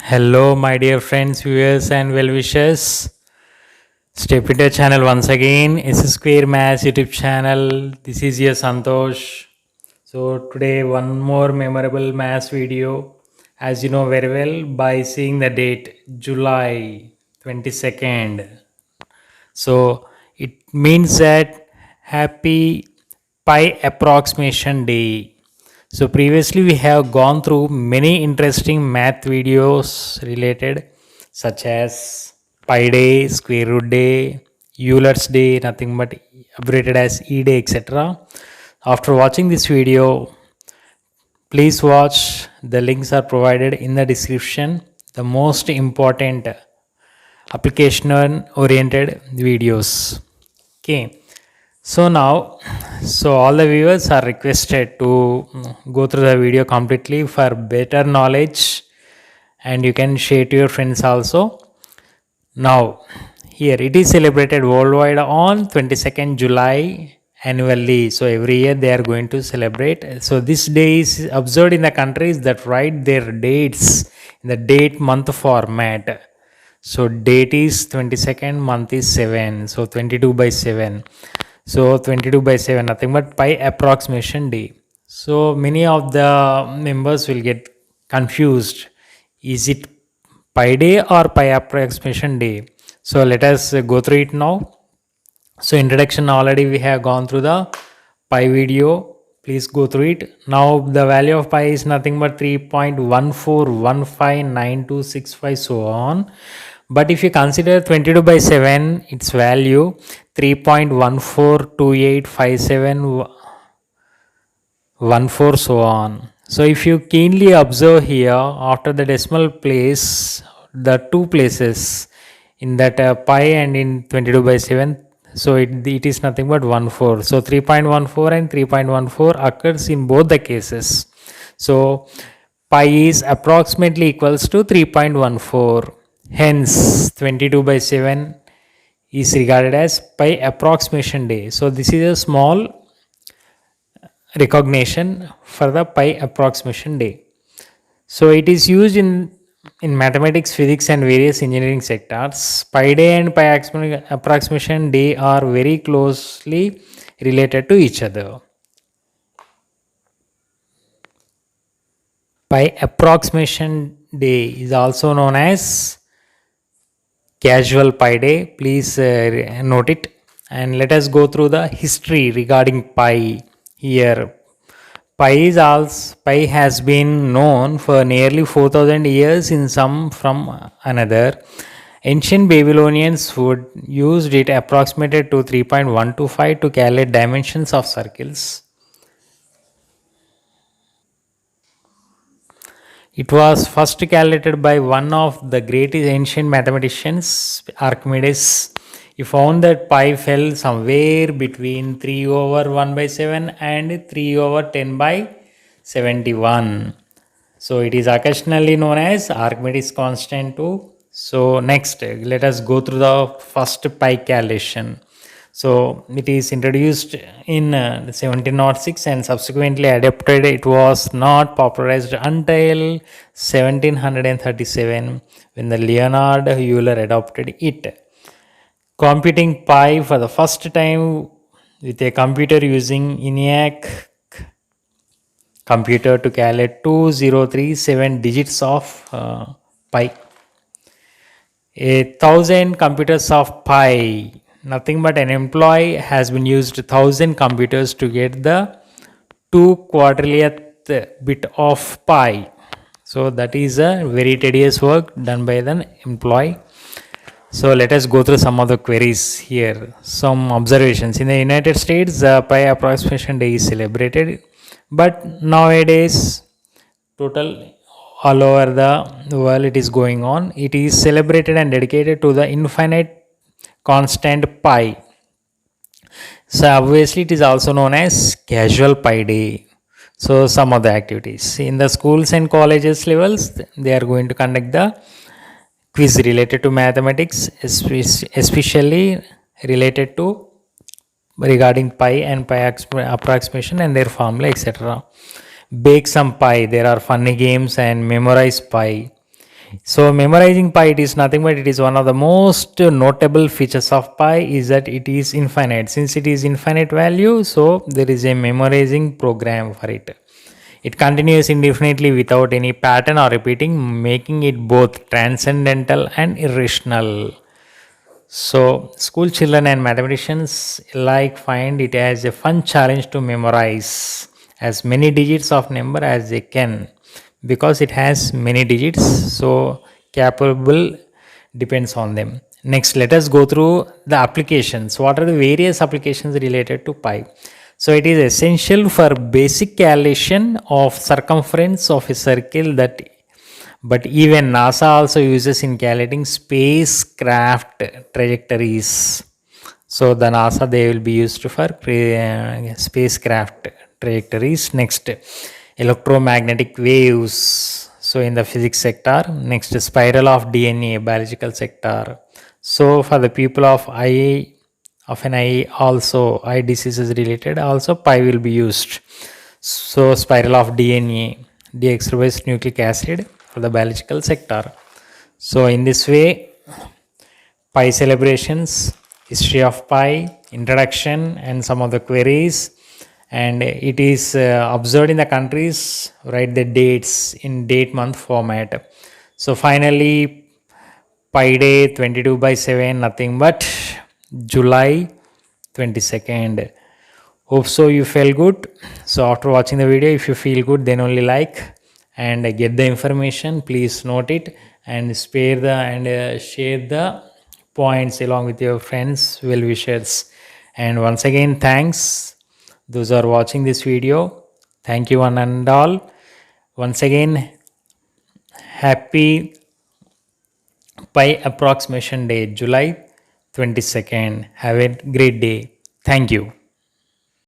Hello, my dear friends, viewers, and well wishers. Step into channel once again. It's a Square Maths YouTube channel. This is your Santosh. So today, one more memorable maths video. As you know very well, by seeing the date July 22nd. So it means that happy pi approximation day. So previously we have gone through many interesting math videos related such as pi day, square root day, Euler's day, nothing but abbreviated as E day, etc. After watching this video, please watch. The links are provided in the description. The most important application oriented videos. Okay, so all the viewers are requested to go through the video completely for better knowledge, and you can share to your friends also. Now here it is celebrated worldwide on 22nd July annually. So every year they are going to celebrate. So this day is observed in the countries that write their dates in the date month format. So date is 22nd, month is 7. So 22 by 7. So 22 by 7, nothing but pi approximation day. So many of the members will get confused. Is it pi day or pi approximation day? So let us go through it now. So introduction already we have gone through the pi video. Please go through it. Now the value of pi is nothing but 3.14159265 so on. But if you consider 22 by 7, its value 3.14285714 so on. So if you keenly observe here, after the decimal place, the two places in that pi and in 22 by 7, so it is nothing but 14. So 3.14 and 3.14 occurs in both the cases. So pi is approximately equals to 3.14. Hence 22 by 7 is regarded as pi approximation day. So this is a small recognition for the pi approximation day. So it is used in mathematics, physics, and various engineering sectors. Pi day and pi approximation day are very closely related to each other. Pi approximation day is also known as casual pi day. Please note it, and let us go through the history regarding pi here. Pi has been known for nearly 4000 years in some from another. Ancient Babylonians would used it approximated to 3.125 to calculate dimensions of circles. It was first calculated by one of the greatest ancient mathematicians, Archimedes. He found that pi fell somewhere between 3 over 1 by 7 and 3 over 10 by 71. So it is occasionally known as Archimedes constant too. So next, let us go through the first pi calculation. So it is introduced in 1706 and subsequently adopted. It was not popularized until 1737 when the Leonhard Euler adopted it. Computing pi for the first time with a computer using ENIAC computer to calculate 2037 digits of pi. 1,000 computers of pi, nothing but an employee has been used 1,000 computers to get the 2 quadrillionth bit of pi. So that is a very tedious work done by the employee. So let us go through some of the queries here. Some observations. In the United States, the pi approximation day is celebrated, but nowadays total all over the world it is going on. It is celebrated and dedicated to the infinite constant pi. So obviously it is also known as casual pi day. So some of the activities in the schools and colleges levels, they are going to conduct the quiz related to mathematics, especially related to regarding pi and pi approximation and their formula, etc. Bake some pi. There are funny games and memorize pi. So memorizing pi, it is nothing but it is one of the most notable features of pi is that it is infinite. Since it is infinite value, so there is a memorizing program for it. It continues indefinitely without any pattern or repeating, making it both transcendental and irrational. So school children and mathematicians alike find it as a fun challenge to memorize as many digits of number as they can, because it has many digits, so capable depends on them. Next, let us go through the applications. What are the various applications related to pi? So it is essential for basic calculation of circumference of a circle, that but even NASA also uses in calculating spacecraft trajectories. So the NASA, they will be used for spacecraft trajectories. Next, electromagnetic waves. So in the physics sector. Next, spiral of DNA, biological sector. So for the people of eye, of an eye, also eye diseases related, also pi will be used. So spiral of DNA, deoxyribonucleic nucleic acid, for the biological sector. So in this way, pi celebrations, history of pi, introduction, and some of the queries. And it is observed in the countries. Write the dates in date month format. So finally, Pi Day 22/7, nothing but July 22nd. Hope so you felt good. So after watching the video, if you feel good, then only like and get the information. Please note it and spare the and share the points along with your friends, well wishers. And once again, thanks those who are watching this video. Thank you one and all. Once again, happy Pi approximation day, July 22nd. Have a great day. Thank you.